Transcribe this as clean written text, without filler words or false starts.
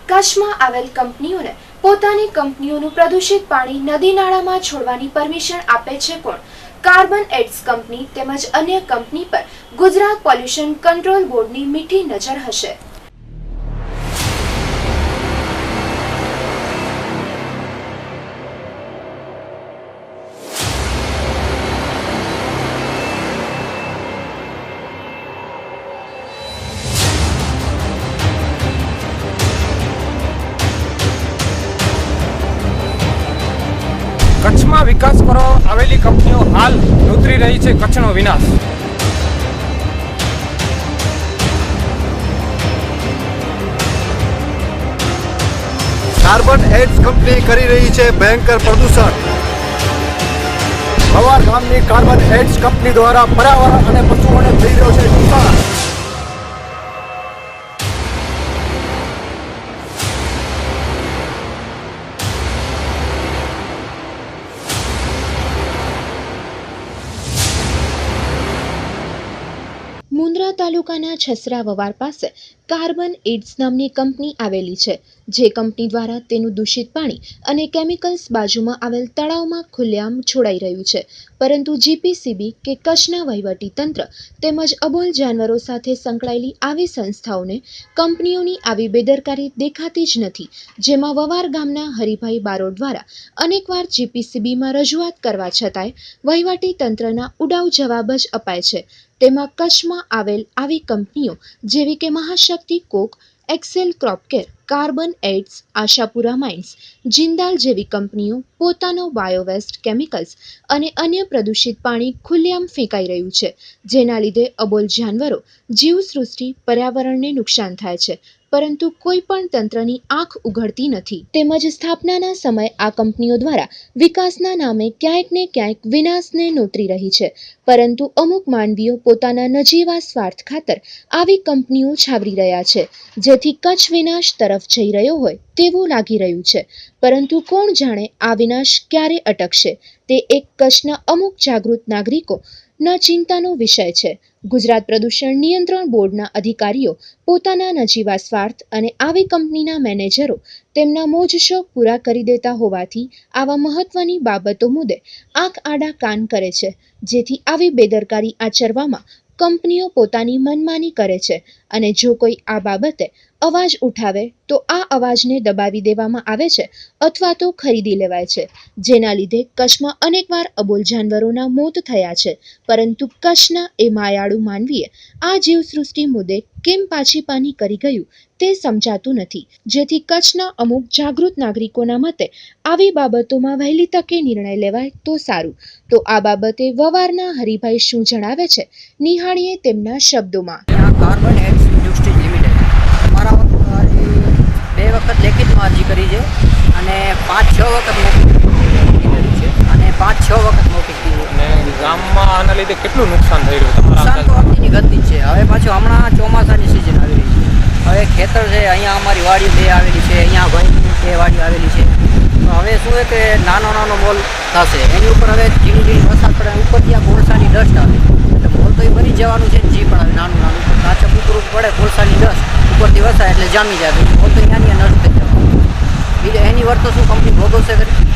કચ્છમાં આવેલ કંપનીઓને પોતાની કંપનીઓનું પ્રદૂષિત પાણી નદી નાળામાં છોડવાની પરમિશન આપે છે કોણ? કાર્બન એડ્સ કંપની તેમજ અન્ય કંપની પર ગુજરાત પોલ્યુશન કંટ્રોલ બોર્ડની મીઠી નજર હશે. કચ્છમાં વિકાસ કરવા આવેલી કંપનીઓ હાલ નોતરી રહી છે કચ્છનો વિનાશ. કાર્બન એડ્સ કંપની કરી રહી છે ભયંકર પ્રદૂષણ. સવાર ગામની કાર્બન એડ્સ કંપની દ્વારા પર્યાવરણ અને પશુઓને થઈ રહ્યો છે નુકસાન. મુન્દ્રા તાલુકાના છસરા વવાર પાસે કાર્બન એડ્સ નામની કંપની આવેલી છે, જે કંપની દ્વારા તેનું દૂષિત પાણી અને કેમિકલ્સ બાજુમાં આવેલ તળાવમાં ખુલ્લેઆમ છોડાઈ રહ્યું છે. પરંતુ જીપીસીબી કે કચ્છના વહીવટી તંત્ર તેમજ અબોલ જાનવરો સાથે સંકળાયેલી આવી સંસ્થાઓને કંપનીઓની આવી બેદરકારી દેખાતી જ નથી, જેમાં વવાર ગામના હરિભાઈ બારોટ દ્વારા અનેકવાર જીપીસીબીમાં રજૂઆત કરવા છતાંય વહીવટી તંત્રના ઉડાવ જવાબ જ અપાય છે. તેમાં કચ્છમાં આવેલ આવી કંપનીઓ જેવી કે Mahashakti coke, excel crop care, carbon aids, Ashapura mines, Jindal જેવી કંપનીઓ પોતાનો બાયોવેસ્ટ કેમિકલ્સ અને અન્ય પ્રદૂષિત પાણી ખુલ્લેઆમ ફેંકાઈ રહ્યું છે, જેના લીધે અબોલ જાનવરો, જીવસૃષ્ટિ, પર્યાવરણને નુકસાન થાય છે, પરંતુ કોઈ પણ તંત્રની આંખ ઉઘડતી નથી. તેમજ સ્થાપનાના સમયે આ કંપનીઓ દ્વારા વિકાસના નામે ક્યાંક ને ક્યાંક વિનાશને નોતરી રહી છે, પરંતુ અમુક માનવીઓ પોતાના નજીવા સ્વાર્થ ખાતર આવી કંપનીઓ છાવરી રહ્યા છે, જેથી કચ્છ વિનાશ તરફ જઈ રહ્યો હોય તેવું લાગી રહ્યું છે. પરંતુ કોણ જાણે આ વિનાશ ક્યારે અટકશે, તે એક કચ્છના અમુક જાગૃત નાગરિકો ના ચિંતાનો વિષય છે. ગુજરાત પ્રદૂષણ નિયંત્રણ બોર્ડના અધિકારીઓ પોતાના નજીવા સ્વાર્થ અને આવી કંપનીના મેનેજરો તેમના મોજશોખ પૂરા કરી દેતા હોવાથી આવા મહત્વની બાબતો મુદ્દે આંખ આડા કાન કરે છે, જેથી આવી બેદરકારી આચરવામાં કંપનીઓ પોતાની મનમાની કરે છે. અને જો કોઈ આ બાબતે અવાજ ઉઠાવે તો આ અવાજને દબાવી દેવામાં આવે છે અથવા તો ખરીદી લેવાય છે, જેના લીધે કચ્છમાં અનેકવાર અબોલ જાનવરોના મોત થયા છે. પરંતુ કચ્છના એ માયાળુ માનવીએ આ જીવસૃષ્ટિ મુદ્દે કેમ પાછી કરી ગયું તે સમજાતું નથી, જેથી કચ્છના અમુક જાગૃત નાગરિકોના મતે આવી બાબતોમાં વહેલી તકે નિર્ણય લેવાય તો સારું. તો આ બાબતે વવારના હરિભાઈ શું જણાવે છે, નિહાળીએ તેમના શબ્દોમાં. કાર્બન એડ્સ ઇન્ડસ્ટ્રીઝ લિમિટેડ અમારા 2 વખત લેખિતમાં અરજી કરી છે અને 5-6 વખત મોકલી છે અને 5-6 વખત મોકલી છે. અને ગામમાં આના લીધે કેટલું નુકસાન થઈ રહ્યું? નુકસાન તો અતિની ગતિ છે. હવે પાછું હમણાં ચોમાસાની સિઝન આવી રહી છે. હવે ખેતર છે, અહીંયા અમારી વાડી 2 આવેલી છે, અહીંયા ભાઈની 2 વાડી આવેલી છે. તો હવે શું છે કે નાનો મોલ થશે, એની ઉપર હવે ઝીણી વરસાદ પડે, ઉપર ત્યાં કોલસાની ડસ્ટ આવે એટલે મોલ તો એ બની જવાનું છે. જી પણ હવે નાનું કાચા કૂતરું પડે, કોલસાની ડસ્ટ ઉપરથી વરસાય એટલે જામી જાય, મોલ તો ત્યાંની નષ્ટ થઈ જવાનું. બીજું એની વર્ત તો શું કંપની ભોગવશે કરી?